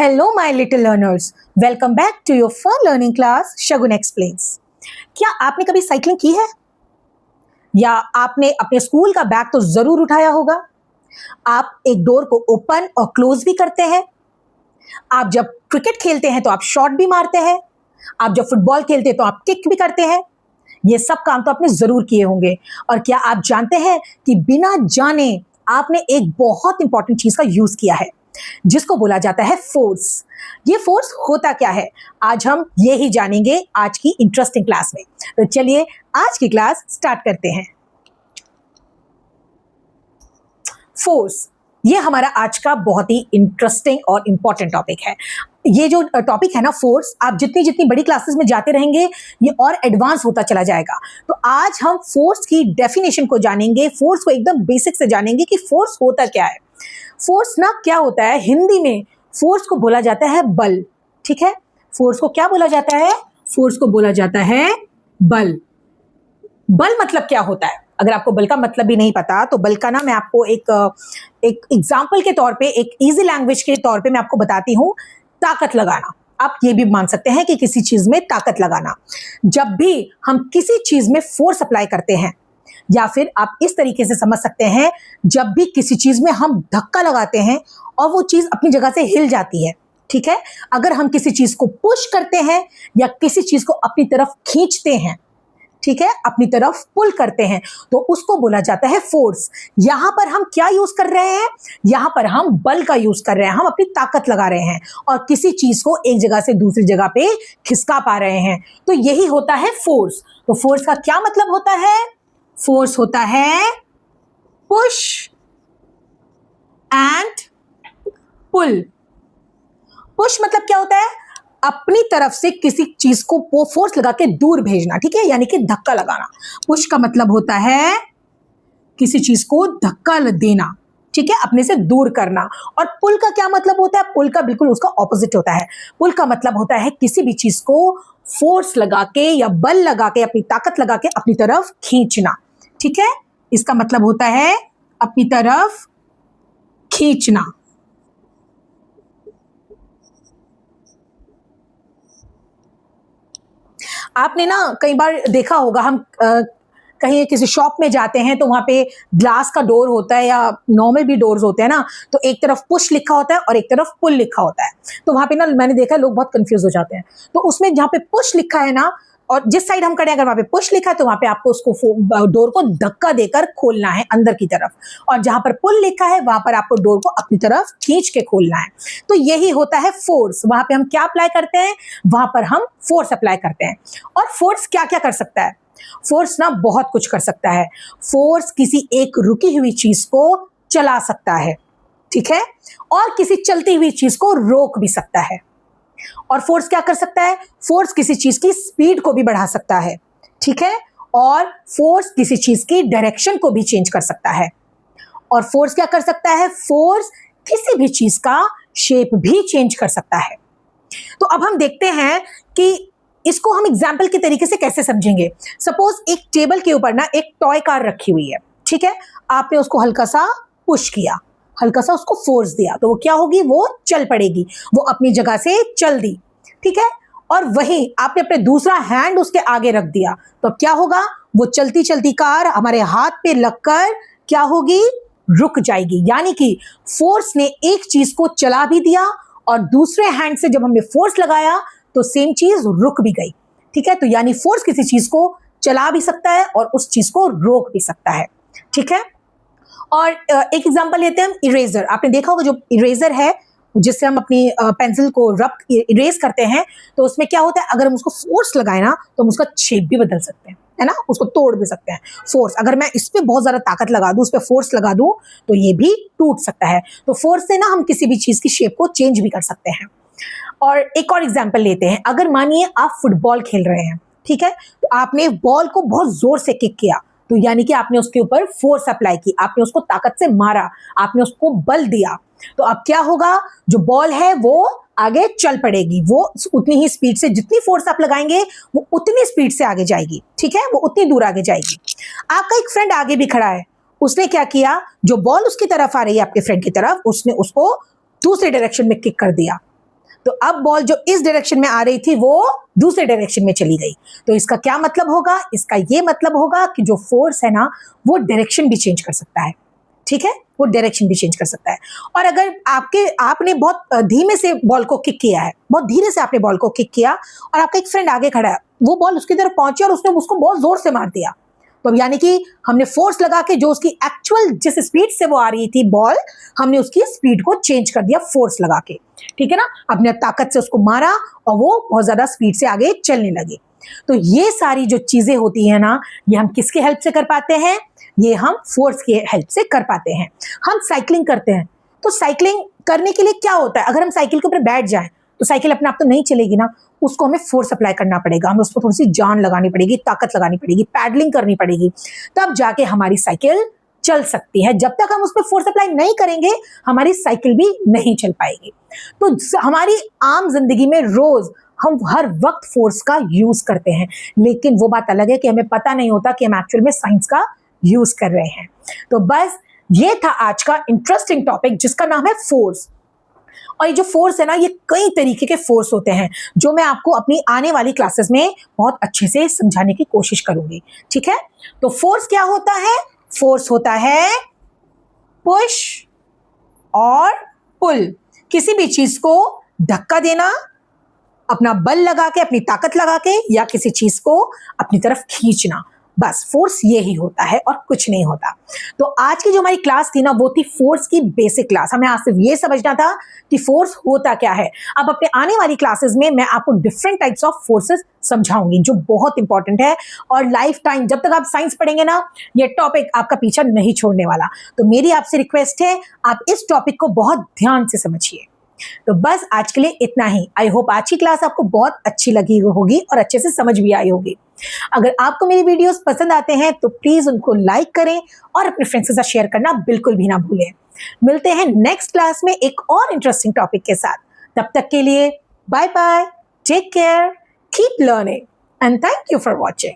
Hello, my little learners. Welcome back to your fun learning class, Shagun Explains. क्या आपने कभी cycling की है? या आपने अपने स्कूल का बैग तो जरूर उठाया होगा? आप एक डोर को ओपन और क्लोज भी करते हैं। आप जब क्रिकेट खेलते हैं तो आप शॉट भी मारते हैं। आप जब फुटबॉल खेलते हैं तो आप किक भी करते हैं। ये सब काम तो आपने जरूर किए होंगे। और क्या आप जानते हैं कि बिना जाने आपने एक बहुत इंपॉर्टेंट चीज का यूज किया है, जिसको बोला जाता है फोर्स। ये फोर्स होता क्या है, आज हम ये ही जानेंगे आज की इंटरेस्टिंग क्लास में। तो चलिए आज की क्लास स्टार्ट करते हैं। फोर्स, ये हमारा आज का बहुत ही इंटरेस्टिंग और इंपॉर्टेंट टॉपिक है। ये जो टॉपिक है ना फोर्स, आप जितनी जितनी बड़ी क्लासेस में जाते रहेंगे ये और एडवांस होता चला जाएगा। तो आज हम फोर्स की डेफिनेशन को जानेंगे, फोर्स को एकदम बेसिक से जानेंगे कि फोर्स होता क्या है। फोर्स ना क्या होता है, हिंदी में फोर्स को बोला जाता है बल। ठीक है, फोर्स को क्या बोला जाता है? फोर्स को बोला जाता है बल। बल मतलब क्या होता है? अगर आपको बल का मतलब भी नहीं पता तो बल का ना मैं आपको एक एग्जाम्पल के तौर पे, एक इजी लैंग्वेज के तौर पे मैं आपको बताती हूँ। ताकत लगाना, आप ये भी मान सकते हैं कि किसी चीज में ताकत लगाना। जब भी हम किसी चीज में फोर्स अप्लाई करते हैं, या फिर आप इस तरीके से समझ सकते हैं, जब भी किसी चीज में हम धक्का लगाते हैं और वो चीज अपनी जगह से हिल जाती है। ठीक है, अगर हम किसी चीज को पुश करते हैं या किसी चीज को अपनी तरफ खींचते हैं, ठीक है, अपनी तरफ पुल करते हैं, तो उसको बोला जाता है फोर्स। यहां पर हम क्या यूज कर रहे हैं? यहां पर हम बल का यूज कर रहे हैं, हम अपनी ताकत लगा रहे हैं और किसी चीज को एक जगह से दूसरी जगह पे खिसका पा रहे हैं। तो यही होता है फोर्स। तो फोर्स का क्या मतलब होता है? फोर्स होता है पुश एंड पुल। पुश मतलब क्या होता है? अपनी तरफ से किसी चीज को फोर्स लगा के दूर भेजना। ठीक है, यानी कि धक्का लगाना। पुश का मतलब होता है किसी चीज को धक्का देना, ठीक है, अपने से दूर करना। और पुल का क्या मतलब होता है? पुल का बिल्कुल उसका ऑपोजिट होता है। पुल का मतलब होता है किसी भी चीज को फोर्स लगा के या बल लगा के, अपनी ताकत लगा के अपनी तरफ खींचना। ठीक है, इसका मतलब होता है अपनी तरफ खींचना। आपने ना कई बार देखा होगा, हम कहीं किसी शॉप में जाते हैं तो वहां पे ग्लास का डोर होता है या नॉर्मल भी डोर्स होते हैं ना, तो एक तरफ पुश लिखा होता है और एक तरफ पुल लिखा होता है। तो वहां पे ना मैंने देखा है लोग बहुत कंफ्यूज हो जाते हैं। तो उसमें जहां पे पुश लिखा है ना, और जिस साइड हम करें, अगर वहां पे पुश लिखा है तो वहां पे आपको उसको डोर को धक्का देकर खोलना है अंदर की तरफ, और जहां पर पुल लिखा है वहां पर आपको डोर को अपनी तरफ खींच के खोलना है। तो यही होता है फोर्स। वहां पे हम क्या अप्लाई करते हैं? वहां पर हम फोर्स अप्लाई करते हैं। और फोर्स क्या क्या कर सकता है? फोर्स ना बहुत कुछ कर सकता है। फोर्स किसी एक रुकी हुई चीज को चला सकता है, ठीक है, और किसी चलती हुई चीज को रोक भी सकता है। और फोर्स क्या कर सकता है? फोर्स किसी चीज की स्पीड को भी बढ़ा सकता है, ठीक है, और फोर्स किसी चीज की डायरेक्शन को भी चेंज कर सकता है। और फोर्स क्या कर सकता है? फोर्स किसी भी चीज का शेप भी चेंज कर सकता है। तो अब हम देखते हैं कि इसको हम एग्जाम्पल के तरीके से कैसे समझेंगे। सपोज एक टेबल के ऊपर ना एक टॉय कार रखी हुई है, ठीक है, आपने उसको हल्का सा पुश किया, हल्का सा उसको फोर्स दिया, तो वो क्या होगी? वो चल पड़ेगी, वो अपनी जगह से चल दी, ठीक है। और वहीं आपने अपने दूसरा हैंड उसके आगे रख दिया, तो अब क्या होगा? वो चलती चलती कार हमारे हाथ पे लगकर क्या होगी? रुक जाएगी। यानी कि फोर्स ने एक चीज को चला भी दिया और दूसरे हैंड से जब हमने फोर्स लगाया तो सेम चीज रुक भी गई। ठीक है, तो यानी फोर्स किसी चीज को चला भी सकता है और उस चीज को रोक भी सकता है। ठीक है, और एक एग्जांपल लेते हैं हम, इरेजर। आपने देखा होगा जो इरेजर है जिससे हम अपनी पेंसिल को रब इरेज करते हैं, तो उसमें क्या होता है? अगर हम उसको फोर्स लगाए ना तो हम उसका शेप भी बदल सकते हैं, है ना, उसको तोड़ भी सकते हैं। फोर्स, अगर मैं इस पे बहुत ज्यादा ताकत लगा दूं, उस पे फोर्स लगा दूं, तो ये भी टूट सकता है। तो फोर्स से ना हम किसी भी चीज की शेप को चेंज भी कर सकते हैं। और एक और एग्जांपल लेते हैं। अगर मानिए आप फुटबॉल खेल रहे हैं, ठीक है, तो आपने बॉल को बहुत जोर से किक किया, तो यानी कि आपने उसके ऊपर फोर्स अप्लाई की, आपने उसको ताकत से मारा, आपने उसको बल दिया। तो अब क्या होगा? जो बॉल है वो आगे चल पड़ेगी, वो उतनी ही स्पीड से, जितनी फोर्स आप लगाएंगे वो उतनी स्पीड से आगे जाएगी, ठीक है, वो उतनी दूर आगे जाएगी। आपका एक फ्रेंड आगे भी खड़ा है, उसने क्या किया? जो बॉल उसकी तरफ आ रही है, आपके फ्रेंड की तरफ, उसने उसको दूसरे डायरेक्शन में किक कर दिया। तो अब बॉल जो इस डायरेक्शन में आ रही थी वो दूसरे डायरेक्शन में चली गई। तो इसका क्या मतलब होगा? इसका ये मतलब होगा कि जो फोर्स है ना वो डायरेक्शन भी चेंज कर सकता है। ठीक है, वो डायरेक्शन भी चेंज कर सकता है। और अगर आपने बहुत धीमे से बॉल को किक किया है, बहुत धीरे से आपने बॉल को किक किया और आपका एक फ्रेंड आगे खड़ा है, वो बॉल उसकी तरफ पहुंची और उसने उसको बहुत जोर से मार दिया, तो अब यानी कि हमने फोर्स लगा के जो उसकी एक्चुअल जिस स्पीड से वो आ रही थी बॉल, हमने उसकी स्पीड को चेंज कर दिया फोर्स लगा के। ठीक है ना, अपने ताकत से उसको मारा और वो बहुत ज्यादा स्पीड से आगे चलने लगी। तो ये सारी जो चीजें होती है ना, ये हम किसके हेल्प से कर पाते हैं? ये हम फोर्स के हेल्प से कर पाते हैं। हम साइकिलिंग करते हैं, तो साइकिलिंग करने के लिए क्या होता है? अगर हम साइकिल के ऊपर बैठ जाएं तो साइकिल अपने आप तो नहीं चलेगी ना, उसको हमें फोर्स अप्लाई करना पड़ेगा, हमें उसको थोड़ी सी जान लगानी पड़ेगी, ताकत लगानी पड़ेगी, पैडलिंग करनी पड़ेगी, तब जाके हमारी साइकिल चल सकती है। जब तक हम उस पर फोर्स अप्लाई नहीं करेंगे हमारी साइकिल भी नहीं चल पाएगी। तो हमारी आम जिंदगी में रोज हम हर वक्त फोर्स का यूज करते हैं, लेकिन वो बात अलग है कि हमें पता नहीं होता कि हम एक्चुअल में साइंस का यूज कर रहे हैं। तो बस ये था आज का इंटरेस्टिंग टॉपिक जिसका नाम है फोर्स। और ये जो फोर्स है ना, ये कई तरीके के फोर्स होते हैं जो मैं आपको अपनी आने वाली क्लासेस में बहुत अच्छे से समझाने की कोशिश करूंगी। ठीक है, तो फोर्स क्या होता है? फोर्स होता है पुश और पुल। किसी भी चीज को धक्का देना, अपना बल लगा के, अपनी ताकत लगा के, या किसी चीज को अपनी तरफ खींचना, बस फोर्स ये ही होता है और कुछ नहीं होता। तो आज की जो हमारी क्लास थी ना वो थी फोर्स की बेसिक क्लास। हमें आज सिर्फ ये समझना था कि फोर्स होता क्या है। अब अपने आने वाली क्लासेस में मैं आपको डिफरेंट टाइप्स ऑफ फोर्सेस समझाऊंगी जो बहुत इंपॉर्टेंट है, और लाइफ टाइम जब तक आप साइंस पढ़ेंगे ना ये टॉपिक आपका पीछा नहीं छोड़ने वाला। तो मेरी आपसे रिक्वेस्ट है आप इस टॉपिक को बहुत ध्यान से समझिए। तो बस आज के लिए इतना ही। आई होप आज की क्लास आपको बहुत अच्छी लगी होगी और अच्छे से समझ भी आई होगी। अगर आपको मेरी वीडियोस पसंद आते हैं तो प्लीज उनको लाइक करें और अपने फ्रेंड्स के साथ शेयर करना बिल्कुल भी ना भूलें। मिलते हैं नेक्स्ट क्लास में एक और इंटरेस्टिंग टॉपिक के साथ। तब तक के लिए bye bye, take care, keep learning and thank you for watching.